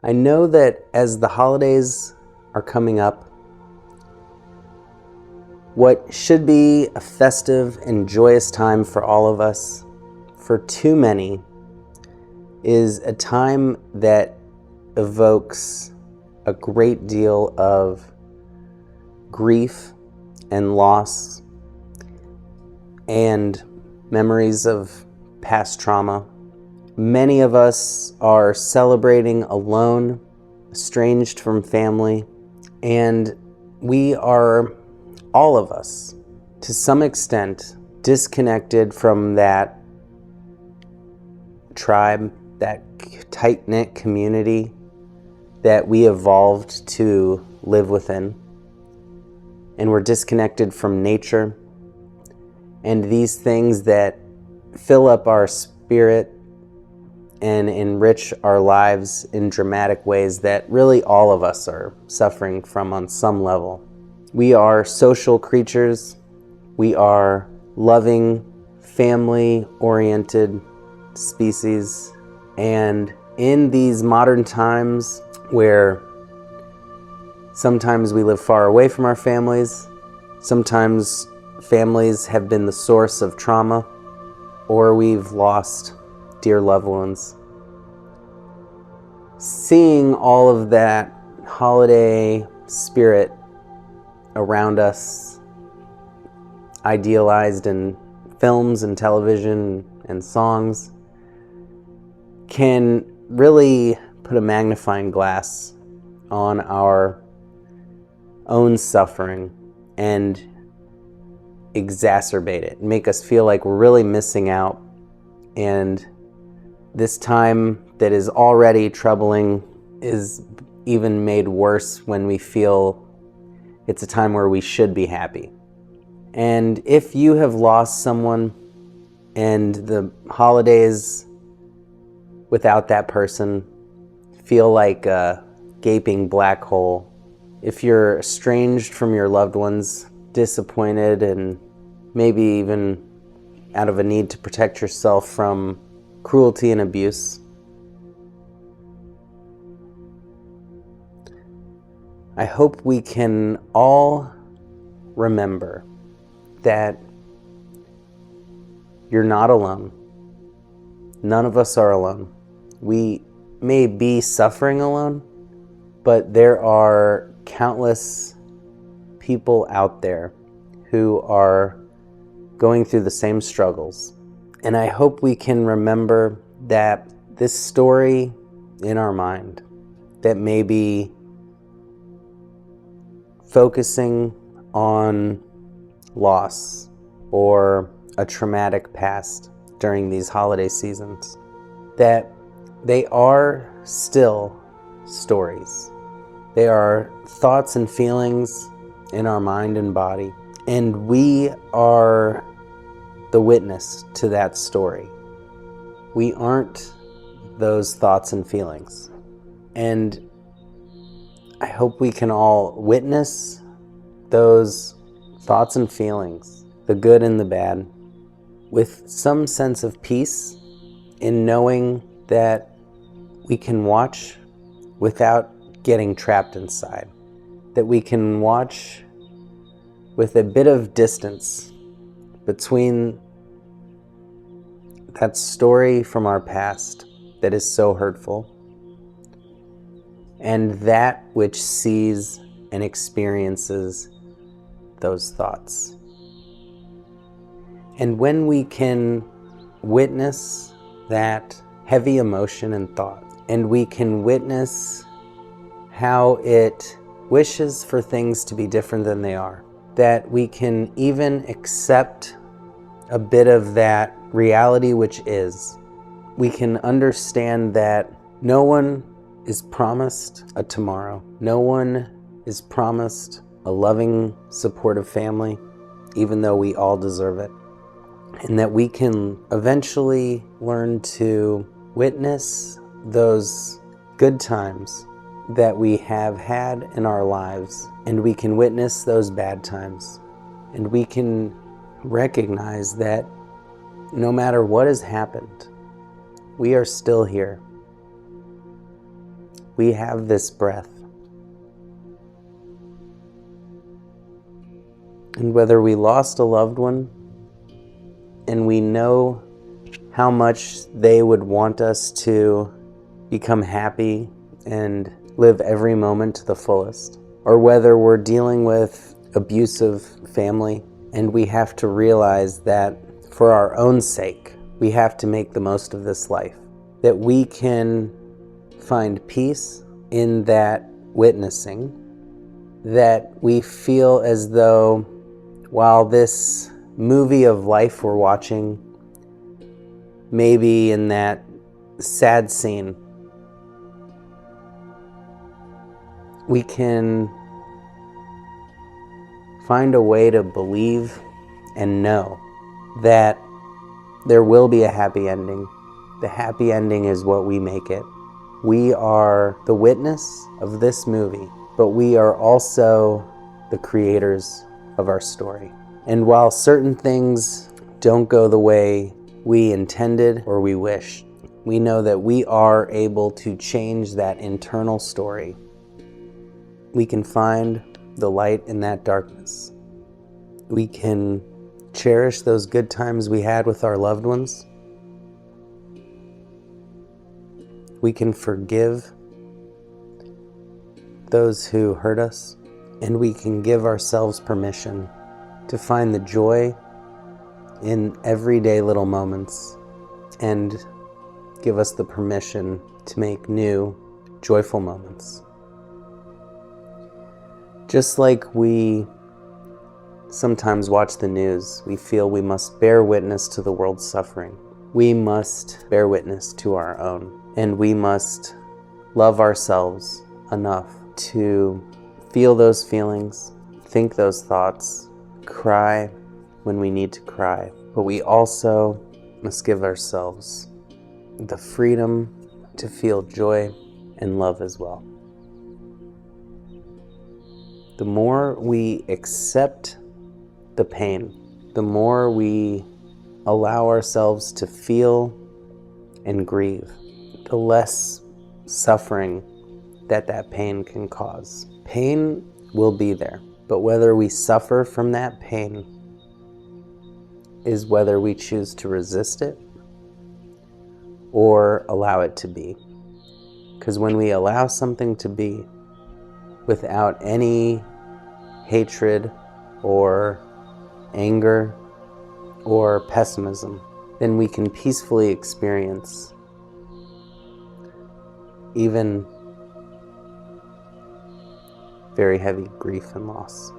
I know that as the holidays are coming up, what should be a festive and joyous time for all of us, for too many, is a time that evokes a great deal of grief and loss and memories of past trauma. Many of us are celebrating alone, estranged from family, and we are, all of us, to some extent, disconnected from that tribe, that tight-knit community that we evolved to live within. And we're disconnected from nature and these things that fill up our spirit and enrich our lives in dramatic ways that really all of us are suffering from on some level. We are social creatures. We are loving, family-oriented species. And in these modern times where sometimes we live far away from our families, sometimes families have been the source of trauma, or we've lost dear loved ones. Seeing all of that holiday spirit around us, idealized in films and television and songs, can really put a magnifying glass on our own suffering and exacerbate it, make us feel like we're really missing out. And this time that is already troubling is even made worse when we feel it's a time where we should be happy. And if you have lost someone and the holidays without that person feel like a gaping black hole, if you're estranged from your loved ones, disappointed, and maybe even out of a need to protect yourself from cruelty and abuse, I hope we can all remember that you're not alone. None of us are alone. We may be suffering alone, but there are countless people out there who are going through the same struggles. And I hope we can remember that this story in our mind that may be focusing on loss or a traumatic past during these holiday seasons, that they are still stories. They are thoughts and feelings in our mind and body, and we are the witness to that story. We aren't those thoughts and feelings. And I hope we can all witness those thoughts and feelings, the good and the bad, with some sense of peace in knowing that we can watch without getting trapped inside, that we can watch with a bit of distance between that story from our past that is so hurtful and that which sees and experiences those thoughts. And when we can witness that heavy emotion and thought, and we can witness how it wishes for things to be different than they are, that we can even accept a bit of that reality which is, we can understand that no one is promised a tomorrow. No one is promised a loving, supportive family, even though we all deserve it. And that we can eventually learn to witness those good times that we have had in our lives, and we can witness those bad times, and we can recognize that no matter what has happened, we are still here. we have this breath. And whether we lost a loved one and we know how much they would want us to become happy and live every moment to the fullest, or whether we're dealing with abusive family and we have to realize that for our own sake, we have to make the most of this life, that we can find peace in that witnessing, that we feel as though while this movie of life we're watching, maybe in that sad scene, we can find a way to believe and know that there will be a happy ending. The happy ending is what we make it. We are the witness of this movie, but we are also the creators of our story. And while certain things don't go the way we intended or we wished, we know that we are able to change that internal story. We can find the light in that darkness. We can cherish those good times we had with our loved ones. We can forgive those who hurt us, and we can give ourselves permission to find the joy in everyday little moments and give us the permission to make new, joyful moments. Just like we sometimes watch the news, we feel we must bear witness to the world's suffering. We must bear witness to our own. And we must love ourselves enough to feel those feelings, think those thoughts, cry when we need to cry. But we also must give ourselves the freedom to feel joy and love as well. The more we accept the pain, the more we allow ourselves to feel and grieve, the less suffering that pain can cause. Pain will be there, but whether we suffer from that pain is whether we choose to resist it or allow it to be. Because when we allow something to be without any hatred or anger or pessimism, then we can peacefully experience even very heavy grief and loss.